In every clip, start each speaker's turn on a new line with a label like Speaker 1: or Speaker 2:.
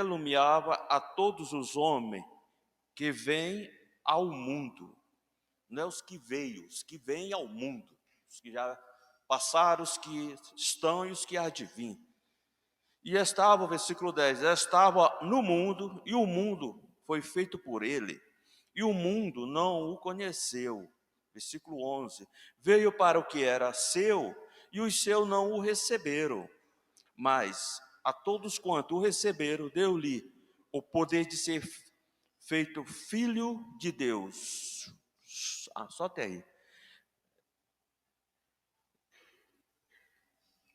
Speaker 1: iluminava a todos os homens que vêm ao mundo, não é os que veio, os que vêm ao mundo, os que já passaram, os que estão e os que há de vir. E estava, versículo 10, estava no mundo, e o mundo foi feito por ele, e o mundo não o conheceu. Versículo 11, veio para o que era seu, e os seus não o receberam. Mas a todos quanto o receberam, deu-lhe o poder de ser feito filho de Deus. Só até aí.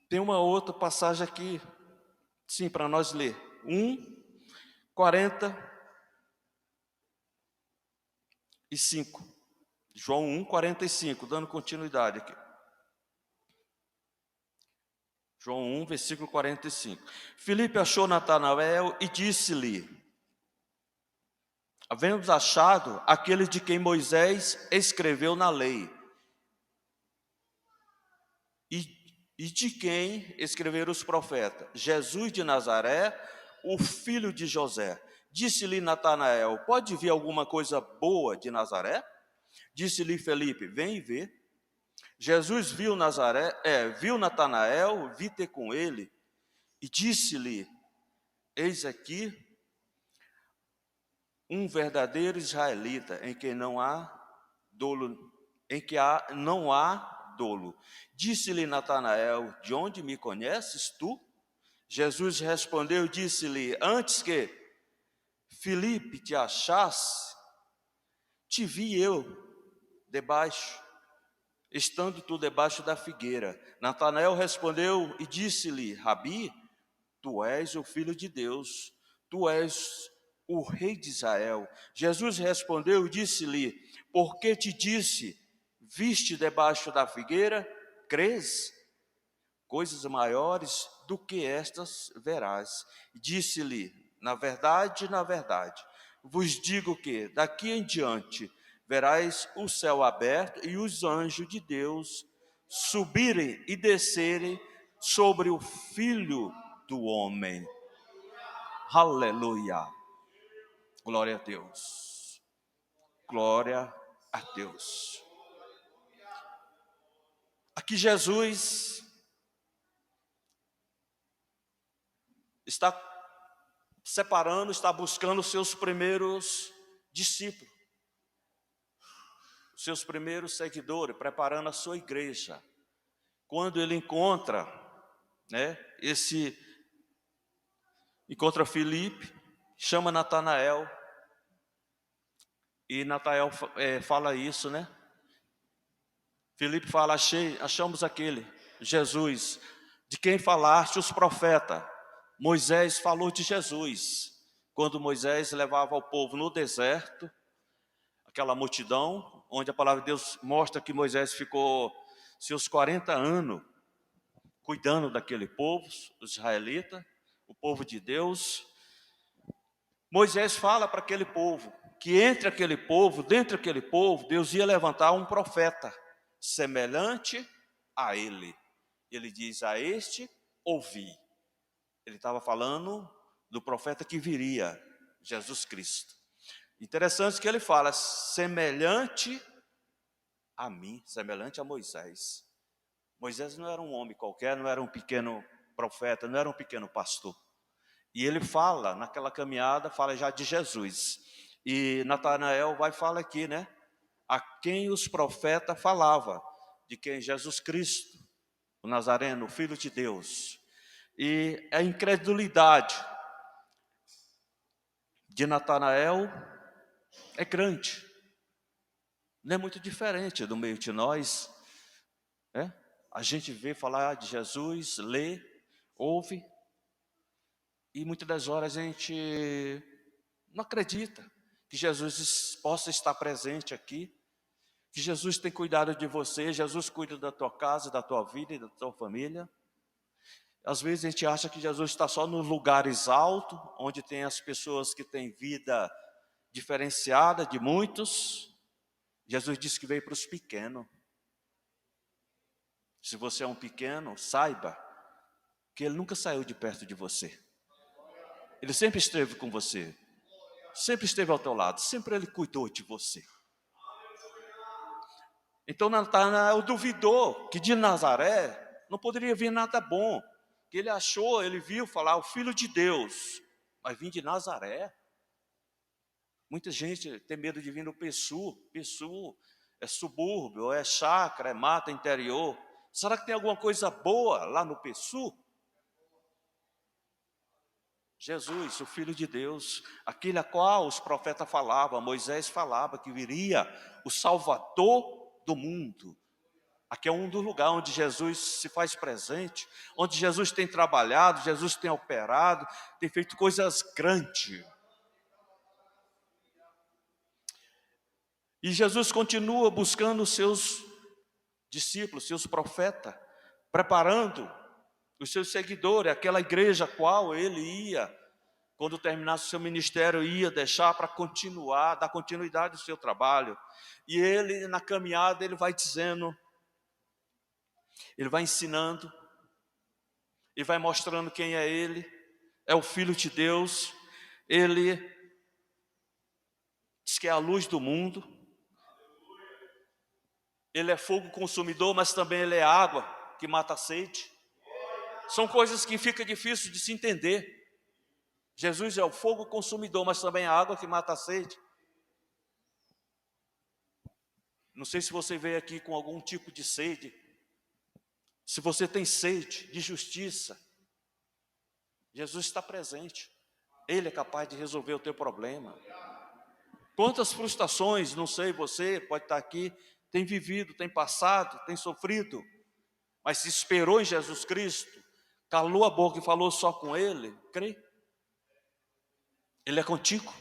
Speaker 1: Tem uma outra passagem aqui, sim, para nós ler. 1:45. João 1:45, dando continuidade aqui. João 1, versículo 45. Filipe achou Natanael e disse-lhe: havemos achado aquele de quem Moisés escreveu na lei, e de quem escreveram os profetas, Jesus de Nazaré, o filho de José. Disse-lhe Natanael: pode vir alguma coisa boa de Nazaré? Disse-lhe Felipe: vem e vê. Jesus viu Natanael, vi ter com ele, e disse-lhe: eis aqui um verdadeiro israelita, em que não há dolo, não há dolo. Disse-lhe Natanael: de onde me conheces tu? Jesus respondeu e disse-lhe: antes que Filipe te achasse, te vi eu debaixo, estando tu debaixo da figueira. Natanael respondeu e disse-lhe: Rabi, tu és o Filho de Deus, tu és o Rei de Israel. Jesus respondeu e disse-lhe: por que te disse, viste debaixo da figueira, crês? Coisas maiores do que estas verás. Disse-lhe: na verdade, vos digo que daqui em diante verás o céu aberto e os anjos de Deus subirem e descerem sobre o Filho do Homem. Aleluia! Glória a Deus. Glória a Deus. Aqui Jesus está separando, está buscando os seus primeiros discípulos, os seus primeiros seguidores, preparando a sua igreja. Quando ele encontra Filipe, chama Natanael, e Natanael fala isso, né? Filipe fala: achamos aquele, Jesus, de quem falaste os profetas. Moisés falou de Jesus, quando Moisés levava o povo no deserto, aquela multidão, onde a palavra de Deus mostra que Moisés ficou seus 40 anos cuidando daquele povo, os israelitas, o povo de Deus. Moisés fala para aquele povo, que dentro daquele povo, Deus ia levantar um profeta, semelhante a ele. Ele diz: a este ouvi. Ele estava falando do profeta que viria, Jesus Cristo. Interessante que ele fala: semelhante a mim, semelhante a Moisés. Moisés não era um homem qualquer, não era um pequeno profeta, não era um pequeno pastor. E ele fala, naquela caminhada, fala já de Jesus. E Natanael fala aqui, né? A quem os profetas falavam, de quem Jesus Cristo, o Nazareno, o Filho de Deus. E a incredulidade de Natanael é grande. Não é muito diferente do meio de nós. A gente vê falar de Jesus, lê, ouve, e muitas das horas a gente não acredita que Jesus possa estar presente aqui, que Jesus tem cuidado de você, Jesus cuida da tua casa, da tua vida e da tua família. Às vezes a gente acha que Jesus está só nos lugares altos, onde tem as pessoas que têm vida diferenciada de muitos. Jesus disse que veio para os pequenos. Se você é um pequeno, saiba que Ele nunca saiu de perto de você. Ele sempre esteve com você, sempre esteve ao teu lado, sempre Ele cuidou de você. Então Natanael duvidou que de Nazaré não poderia vir nada bom, que ele achou, ele viu falar o Filho de Deus, mas vir de Nazaré. Muita gente tem medo de vir no Pessu. Pessu é subúrbio, é chácara, é mata interior. Será que tem alguma coisa boa lá no Pessu? Jesus, o Filho de Deus, aquele a qual os profetas falavam, Moisés falava que viria o Salvador do mundo. Aqui é um dos lugares onde Jesus se faz presente, onde Jesus tem trabalhado, Jesus tem operado, tem feito coisas grandes. E Jesus continua buscando os seus discípulos, seus profetas, preparando os seus seguidores, aquela igreja a qual ele ia, quando terminasse o seu ministério, ia deixar para continuar, dar continuidade ao seu trabalho. E ele, na caminhada, ele vai dizendo, ele vai ensinando, e vai mostrando quem é ele, é o Filho de Deus, ele diz que é a luz do mundo, ele é fogo consumidor, mas também ele é água que mata a sede. São coisas que fica difícil de se entender. Jesus é o fogo consumidor, mas também a água que mata a sede. Não sei se você veio aqui com algum tipo de sede. Se você tem sede de justiça, Jesus está presente. Ele é capaz de resolver o teu problema. Quantas frustrações, não sei, você pode estar aqui, tem vivido, tem passado, tem sofrido, mas se esperou em Jesus Cristo, calou a boca e falou só com Ele, crê. Ele é contigo,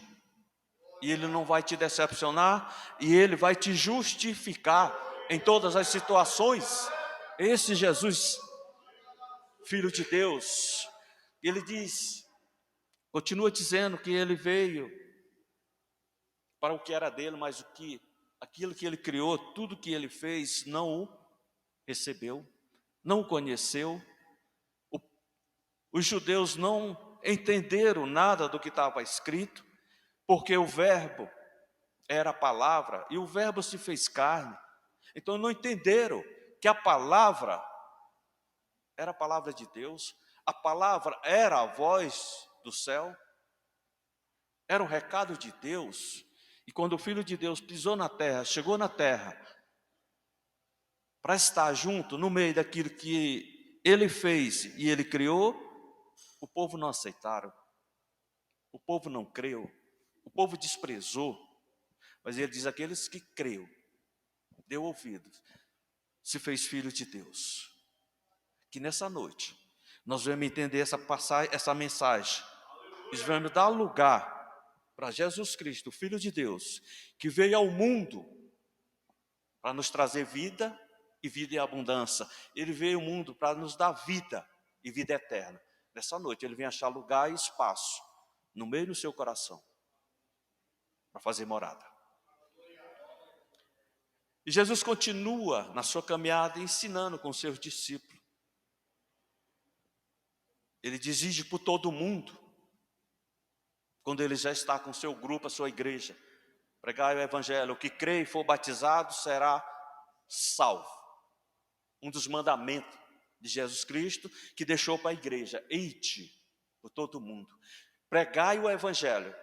Speaker 1: e Ele não vai te decepcionar, e Ele vai te justificar em todas as situações. Esse Jesus, Filho de Deus, Ele diz, continua dizendo que Ele veio para o que era dele, mas aquilo que Ele criou, tudo que Ele fez, não o recebeu, não o conheceu. Os judeus não entenderam nada do que estava escrito, porque o verbo era a palavra, e o verbo se fez carne. Então não entenderam que a palavra era a palavra de Deus, a palavra era a voz do céu, era o recado de Deus. E quando o Filho de Deus pisou na terra, chegou na terra, para estar junto, no meio daquilo que Ele fez e Ele criou, o povo não aceitaram, o povo não creu, o povo desprezou. Mas Ele diz, aqueles que creu, deu ouvidos, se fez filho de Deus. Que nessa noite, nós vamos entender essa mensagem, e vamos dar lugar para Jesus Cristo, o Filho de Deus, que veio ao mundo para nos trazer vida e vida em abundância. Ele veio ao mundo para nos dar vida e vida eterna. Nessa noite Ele vem achar lugar e espaço no meio do seu coração para fazer morada. E Jesus continua na sua caminhada ensinando com seus discípulos. Ele exige por todo mundo, quando ele já está com seu grupo, a sua igreja, pregai o evangelho, o que crê e for batizado será salvo. Um dos mandamentos de Jesus Cristo que deixou para a igreja, ide por todo mundo, pregai o evangelho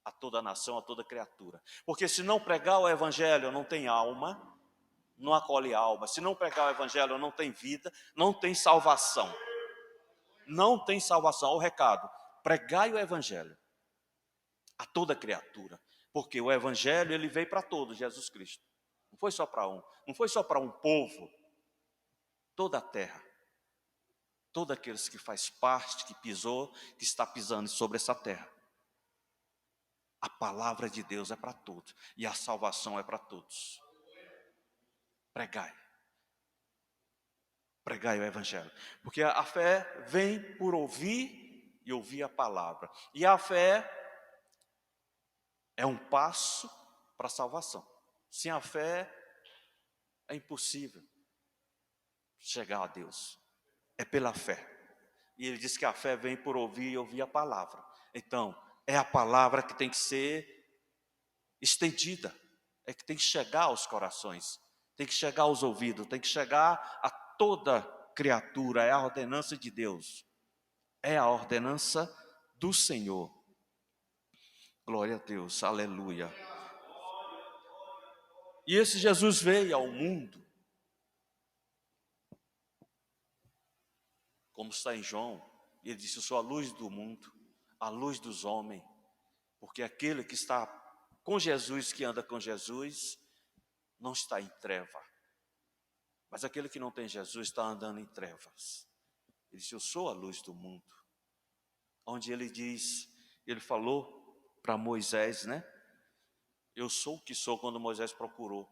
Speaker 1: a toda nação, a toda criatura. Porque se não pregar o evangelho, não tem alma, não acolhe alma. Se não pregar o evangelho, não tem vida, não tem salvação. Não tem salvação. O recado, pregai o evangelho a toda criatura. Porque o evangelho, ele veio para todos, Jesus Cristo. Não foi só para um, não foi só para um povo. Toda a terra, todos aqueles que faz parte, que pisou, que está pisando sobre essa terra. A palavra de Deus é para todos, e a salvação é para todos. Pregai. Pregai o evangelho. Porque a fé vem por ouvir e ouvir a palavra. E a fé é um passo para a salvação. Sem a fé é impossível chegar a Deus. É pela fé. E ele diz que a fé vem por ouvir e ouvir a palavra. Então, é a palavra que tem que ser estendida, é que tem que chegar aos corações, tem que chegar aos ouvidos, tem que chegar a toda criatura. É a ordenança de Deus, é a ordenança do Senhor. Glória a Deus, aleluia. E esse Jesus veio ao mundo, como está em João, ele disse: eu sou a luz do mundo, a luz dos homens, porque aquele que está com Jesus, que anda com Jesus, não está em treva, mas aquele que não tem Jesus está andando em trevas. Ele disse: eu sou a luz do mundo. Onde ele diz, ele falou para Moisés, né? Eu sou o que sou, quando Moisés procurou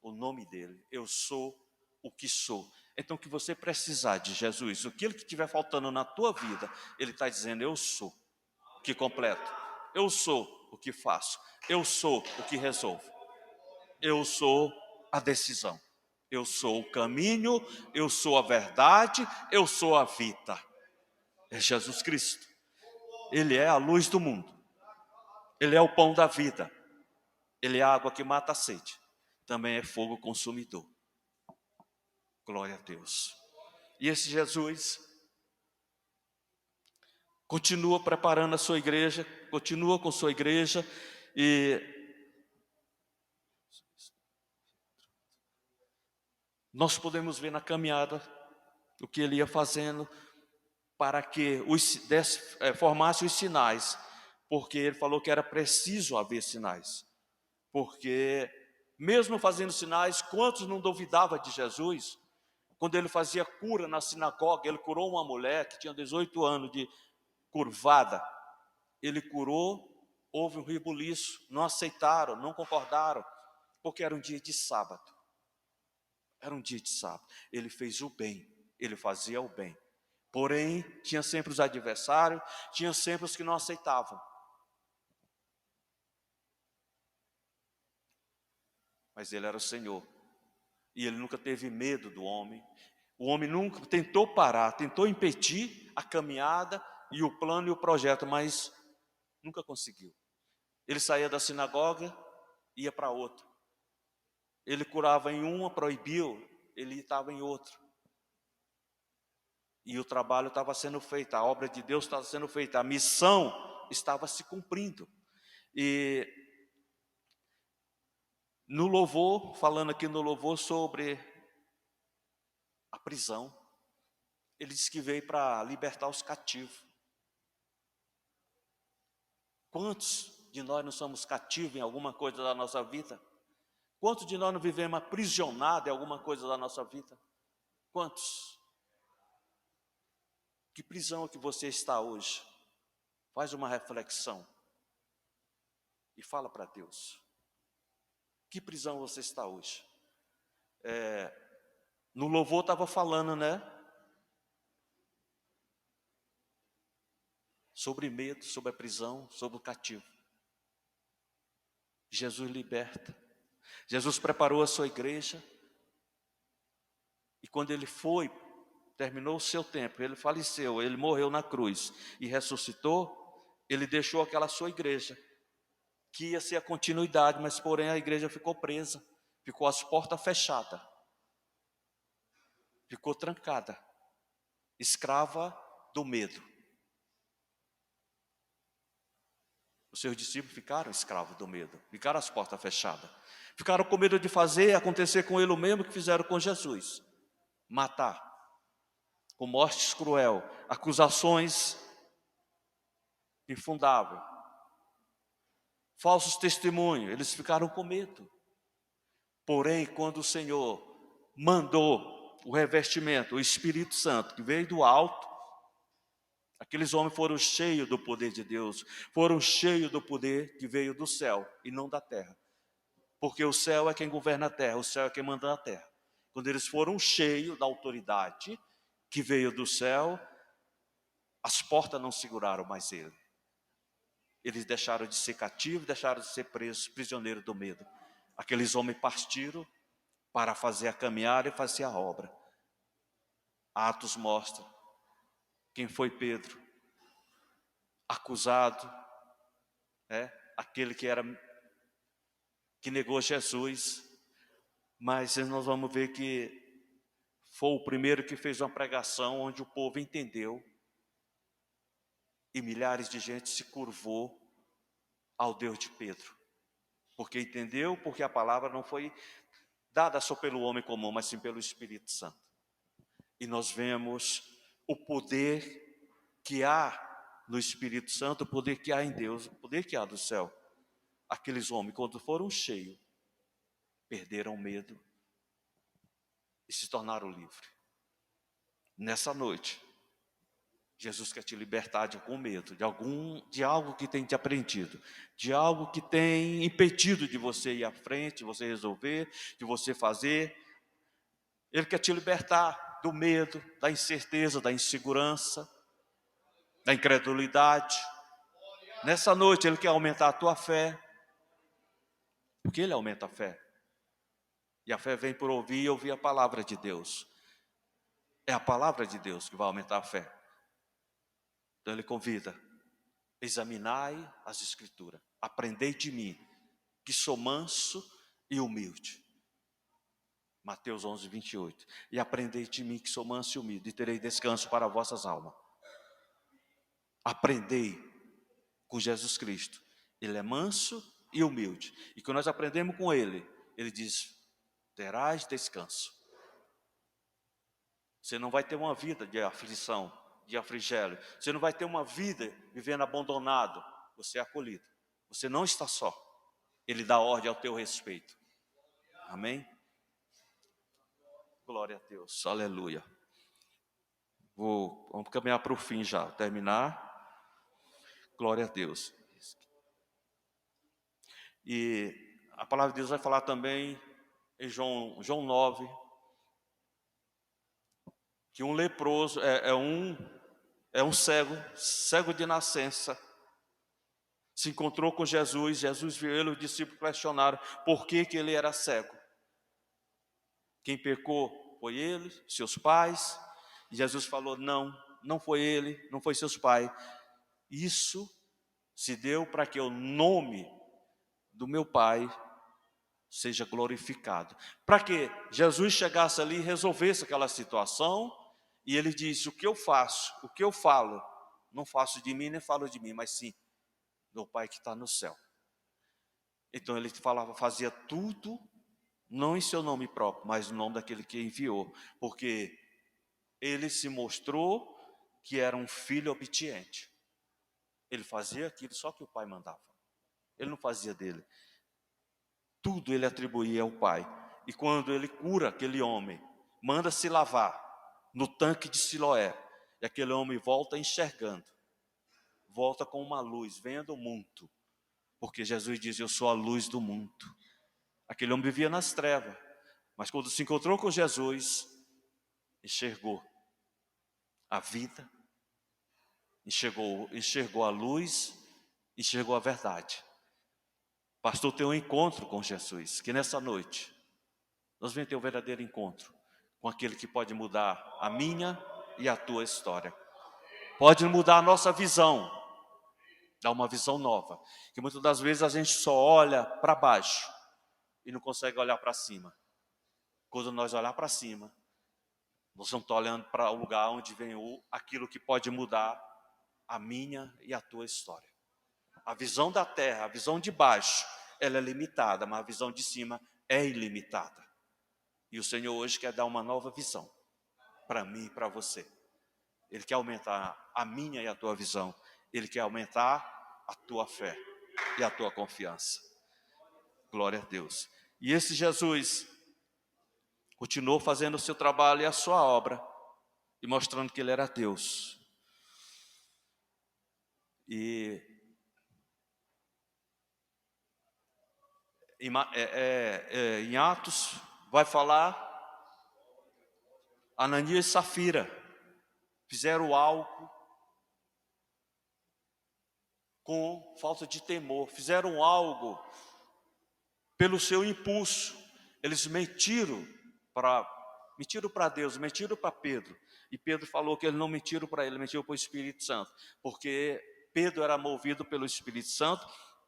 Speaker 1: o nome dele. Eu sou o que sou. Então, o que você precisar de Jesus, aquilo que estiver faltando na tua vida, ele está dizendo: eu sou o que completo, eu sou o que faço, eu sou o que resolvo, eu sou a decisão, eu sou o caminho, eu sou a verdade, eu sou a vida. É Jesus Cristo. Ele é a luz do mundo, ele é o pão da vida, ele é a água que mata a sede, também é fogo consumidor. Glória a Deus. E esse Jesus continua preparando a sua igreja, continua com sua igreja, e nós podemos ver na caminhada o que ele ia fazendo para que formasse os sinais, porque ele falou que era preciso haver sinais, porque mesmo fazendo sinais, quantos não duvidavam de Jesus? Quando ele fazia cura na sinagoga, ele curou uma mulher que tinha 18 anos de curvada, ele curou, houve um rebuliço, não aceitaram, não concordaram, porque era um dia de sábado, era um dia de sábado. Ele fez o bem, ele fazia o bem, porém tinha sempre os adversários, tinha sempre os que não aceitavam, mas ele era o Senhor, e ele nunca teve medo do homem. O homem nunca tentou parar, tentou impedir a caminhada e o plano e o projeto, mas nunca conseguiu. Ele saía da sinagoga, ia para outra. Ele curava em uma, proibiu, ele estava em outra. E o trabalho estava sendo feito, a obra de Deus estava sendo feita, a missão estava se cumprindo. E no louvor, falando aqui no louvor sobre a prisão, ele disse que veio para libertar os cativos. Quantos de nós não somos cativos em alguma coisa da nossa vida? Quantos de nós não vivemos aprisionados em alguma coisa da nossa vida? Quantos? Que prisão é que você está hoje? Faz uma reflexão e fala para Deus. Que prisão você está hoje? No louvor estava falando, né? Sobre medo, sobre a prisão, sobre o cativo. Jesus liberta. Jesus preparou a sua igreja. E quando ele foi, terminou o seu tempo, ele faleceu, ele morreu na cruz e ressuscitou, ele deixou aquela sua igreja, que ia ser a continuidade, mas porém a igreja ficou presa, ficou as portas fechadas, ficou trancada, escrava do medo. Os seus discípulos ficaram escravos do medo, ficaram as portas fechadas, ficaram com medo de fazer acontecer com ele o mesmo que fizeram com Jesus, matar, com mortes cruel, acusações infundáveis, falsos testemunhos, eles ficaram com medo. Porém, quando o Senhor mandou o revestimento, o Espírito Santo, que veio do alto, aqueles homens foram cheios do poder de Deus, foram cheios do poder que veio do céu e não da terra. Porque o céu é quem governa a terra, o céu é quem manda na terra. Quando eles foram cheios da autoridade que veio do céu, as portas não seguraram mais ele. Eles deixaram de ser cativos, deixaram de ser presos, prisioneiros do medo. Aqueles homens partiram para fazer a caminhada e fazer a obra. Atos mostra quem foi Pedro, acusado, aquele que negou Jesus, mas nós vamos ver que foi o primeiro que fez uma pregação onde o povo entendeu e milhares de gente se curvou ao Deus de Pedro, porque entendeu, porque a palavra não foi dada só pelo homem comum, mas sim pelo Espírito Santo. E nós vemos o poder que há no Espírito Santo, o poder que há em Deus, o poder que há do céu. Aqueles homens, quando foram cheios, perderam o medo e se tornaram livres. Nessa noite, Jesus quer te libertar de algum medo, de algo que tem te aprendido, de algo que tem impedido de você ir à frente, de você resolver, de você fazer. Ele quer te libertar do medo, da incerteza, da insegurança, da incredulidade. Nessa noite Ele quer aumentar a tua fé, porque Ele aumenta a fé. E a fé vem por ouvir e ouvir a palavra de Deus. É a palavra de Deus que vai aumentar a fé. Então Ele convida: examinai as Escrituras, aprendei de mim, que sou manso e humilde. Mateus 11, 28. E aprendei de mim, que sou manso e humilde, e terei descanso para vossas almas. Aprendei com Jesus Cristo. Ele é manso e humilde. E quando nós aprendemos com Ele, Ele diz: terás descanso. Você não vai ter uma vida de aflição, de afligério. Você não vai ter uma vida vivendo abandonado. Você é acolhido. Você não está só. Ele dá ordem ao teu respeito. Amém? Glória a Deus. Aleluia. Vamos caminhar para o fim já. Terminar. Glória a Deus. E a palavra de Deus vai falar também em João 9, que um leproso é um cego de nascença, se encontrou com Jesus. Jesus viu ele, os discípulos questionaram por que ele era cego. Quem pecou foi ele, seus pais. E Jesus falou: não foi ele, não foi seus pais. Isso se deu para que o nome do meu Pai seja glorificado. Para que Jesus chegasse ali e resolvesse aquela situação. E ele disse: o que eu faço, o que eu falo, não faço de mim, nem falo de mim, mas sim do Pai que está no céu. Então ele fazia tudo, não em seu nome próprio, mas no nome daquele que enviou. Porque ele se mostrou que era um filho obediente. Ele fazia aquilo só que o Pai mandava. Ele não fazia dele. Tudo ele atribuía ao Pai. E quando ele cura aquele homem, manda se lavar no tanque de Siloé, e aquele homem volta enxergando, volta com uma luz, vendo muito, porque Jesus diz: eu sou a luz do mundo. Aquele homem vivia nas trevas, mas quando se encontrou com Jesus, enxergou a vida, enxergou a luz, enxergou a verdade. Pastor, tem um encontro com Jesus, que nessa noite nós vamos ter um verdadeiro encontro com aquele que pode mudar a minha e a tua história. Pode mudar a nossa visão, dar uma visão nova. Que muitas das vezes a gente só olha para baixo e não consegue olhar para cima. Quando nós olhar para cima, nós vamos estar olhando para o lugar onde vem aquilo que pode mudar a minha e a tua história. A visão da terra, a visão de baixo, ela é limitada, mas a visão de cima é ilimitada. E o Senhor hoje quer dar uma nova visão para mim e para você. Ele quer aumentar a minha e a tua visão. Ele quer aumentar a tua fé e a tua confiança. Glória a Deus. E esse Jesus continuou fazendo o seu trabalho e a sua obra, e mostrando que ele era Deus. E em Atos vai falar, Ananias e Safira fizeram algo com falta de temor, fizeram algo pelo seu impulso. Eles mentiram para Mentiram para Deus, mentiram para Pedro. E Pedro falou que ele não mentiram para ele, mentiram para o Espírito Santo. Porque Pedro era movido pelo Espírito Santo,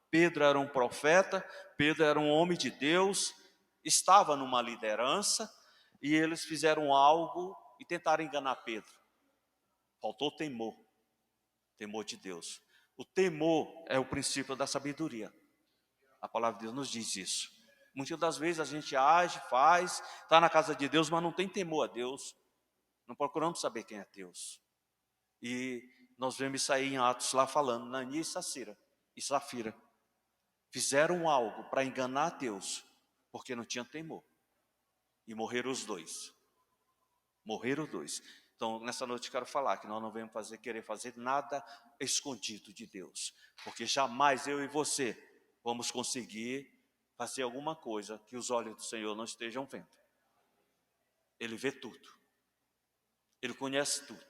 Speaker 1: Pedro era um profeta, Pedro era um homem de Deus, estava numa liderança, e eles fizeram algo e tentaram enganar Pedro. Faltou temor, temor de Deus. O temor é o princípio da sabedoria. A palavra de Deus nos diz isso. Muitas das vezes a gente age, faz, está na casa de Deus, mas não tem temor a Deus. Não procuramos saber quem é Deus. E nós vemos isso aí em Atos lá falando, Ananias e Safira fizeram algo para enganar Deus, porque não tinham temor. E morreram os dois. Morreram os dois. Então, nessa noite eu quero falar que nós não vamos querer fazer nada escondido de Deus. Porque jamais eu e você vamos conseguir fazer alguma coisa que os olhos do Senhor não estejam vendo. Ele vê tudo. Ele conhece tudo.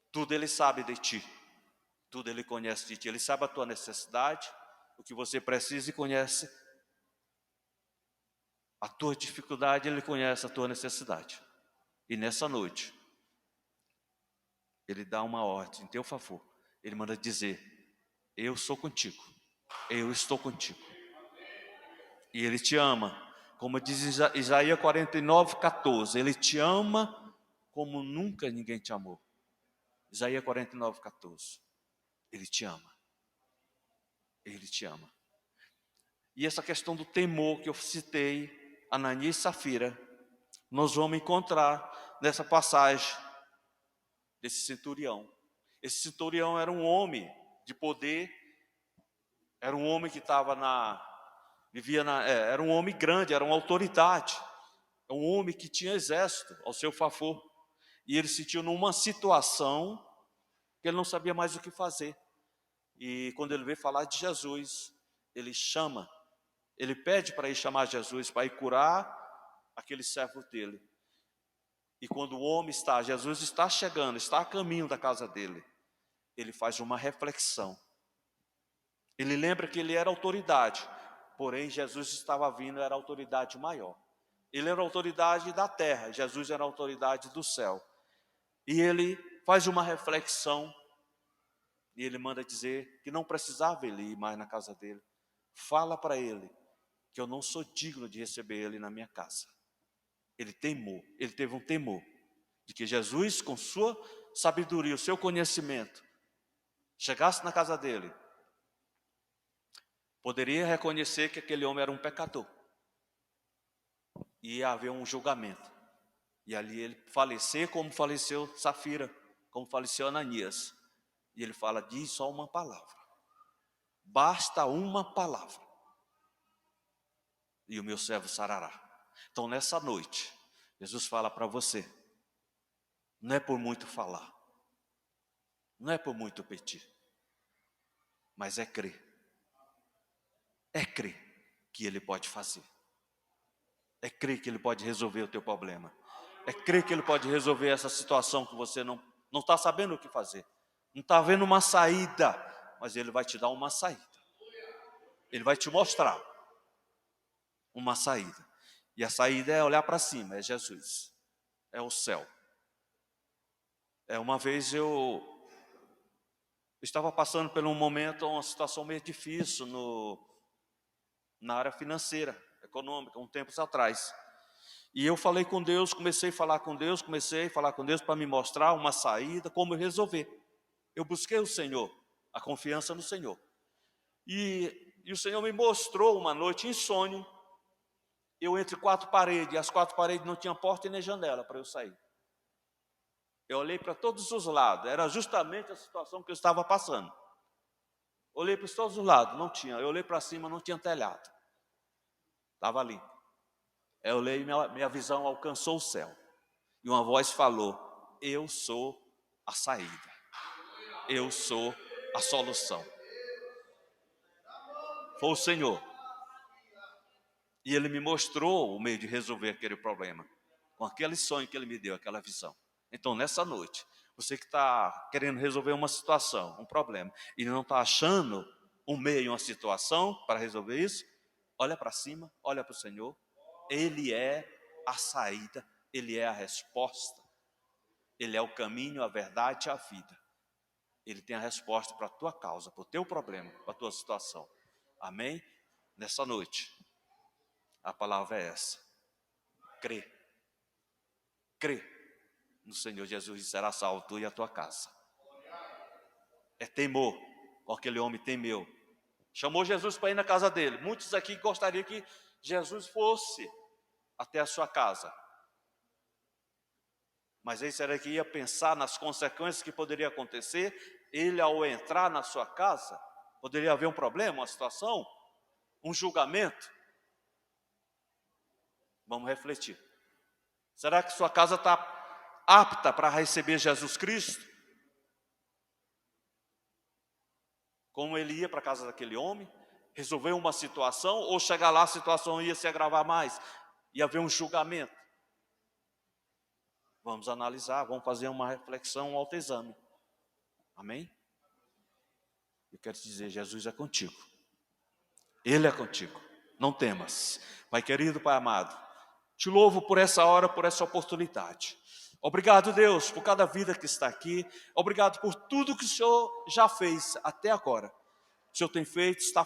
Speaker 1: Tudo Ele sabe de ti. Tudo Ele conhece de ti. Ele sabe a tua necessidade, o que você precisa e conhece a tua dificuldade, Ele conhece a tua necessidade. E nessa noite, Ele dá uma ordem em teu favor. Ele manda dizer, eu sou contigo. Eu estou contigo. E Ele te ama. Como diz Isaías 49:14. Ele te ama como nunca ninguém te amou. Isaías 49:14. Ele te ama. Ele te ama. E essa questão do temor que eu citei, Ananias e Safira, nós vamos encontrar nessa passagem desse centurião. Esse centurião era um homem de poder, era um homem que era um homem grande, era uma autoridade, um homem que tinha exército ao seu favor. E ele se sentiu numa situação que ele não sabia mais o que fazer. E quando ele veio falar de Jesus, ele pede para ir chamar Jesus, para ir curar aquele servo dele. E quando Jesus está chegando, está a caminho da casa dele, ele faz uma reflexão. Ele lembra que ele era autoridade, porém Jesus estava vindo, era autoridade maior. Ele era autoridade da terra, Jesus era autoridade do céu. E ele faz uma reflexão, e ele manda dizer que não precisava ele ir mais na casa dele. Fala para ele que eu não sou digno de receber ele na minha casa. Ele teve um temor de que Jesus, com sua sabedoria, o seu conhecimento, chegasse na casa dele, poderia reconhecer que aquele homem era um pecador. E ia haver um julgamento. E ali ele falecer como faleceu Safira, como faleceu Ananias. E ele fala, diz só uma palavra. Basta uma palavra. E o meu servo sarará. Então nessa noite, Jesus fala para você, não é por muito falar, não é por muito pedir, mas é crer. É crer que Ele pode fazer. É crer que Ele pode resolver o teu problema. É crer que Ele pode resolver essa situação que você não está sabendo o que fazer. Não está vendo uma saída, mas Ele vai te dar uma saída. Ele vai te mostrar uma saída. E a saída é olhar para cima, é Jesus. É o céu. Uma vez eu estava passando por um momento, uma situação meio difícil na área financeira, econômica, tempos atrás. E eu falei com Deus, comecei a falar com Deus para me mostrar uma saída, como resolver. Eu busquei o Senhor, a confiança no Senhor. E o Senhor me mostrou uma noite em sonho, eu entre quatro paredes, e as quatro paredes não tinham porta e nem janela para eu sair. Eu olhei para todos os lados, era justamente a situação que eu estava passando. Olhei para todos os lados, não tinha. Eu olhei para cima, não tinha telhado. Estava limpo. Eu olhei e minha visão alcançou o céu. E uma voz falou, eu sou a saída. Eu sou a solução. Foi o Senhor. E Ele me mostrou o meio de resolver aquele problema. Com aquele sonho que Ele me deu, aquela visão. Então, nessa noite, você que está querendo resolver uma situação, um problema, e não está achando um meio, uma situação para resolver isso, olha para cima, olha para o Senhor. Ele é a saída Ele é a resposta. Ele é o caminho, a verdade e a vida. Ele tem a resposta para a tua causa, para o teu problema, para a tua situação. Amém? Nessa noite, a palavra é essa. Crê. Crê no Senhor Jesus e será salvo tu e a tua casa. É temor. Aquele homem temeu. Chamou Jesus para ir na casa dele. Muitos aqui gostariam que Jesus fosse até a sua casa. Mas aí será que ia pensar nas consequências que poderia acontecer? Ele, ao entrar na sua casa, poderia haver um problema, uma situação, um julgamento? Vamos refletir. Será que sua casa está apta para receber Jesus Cristo? Como ele ia para a casa daquele homem, resolver uma situação, ou chegar lá a situação ia se agravar mais, ia haver um julgamento? Vamos analisar, vamos fazer uma reflexão, um autoexame. Amém? Eu quero te dizer, Jesus é contigo. Ele é contigo. Não temas. Pai querido, Pai amado, te louvo por essa hora, por essa oportunidade. Obrigado, Deus, por cada vida que está aqui. Obrigado por tudo que o Senhor já fez até agora. O Senhor tem feito, está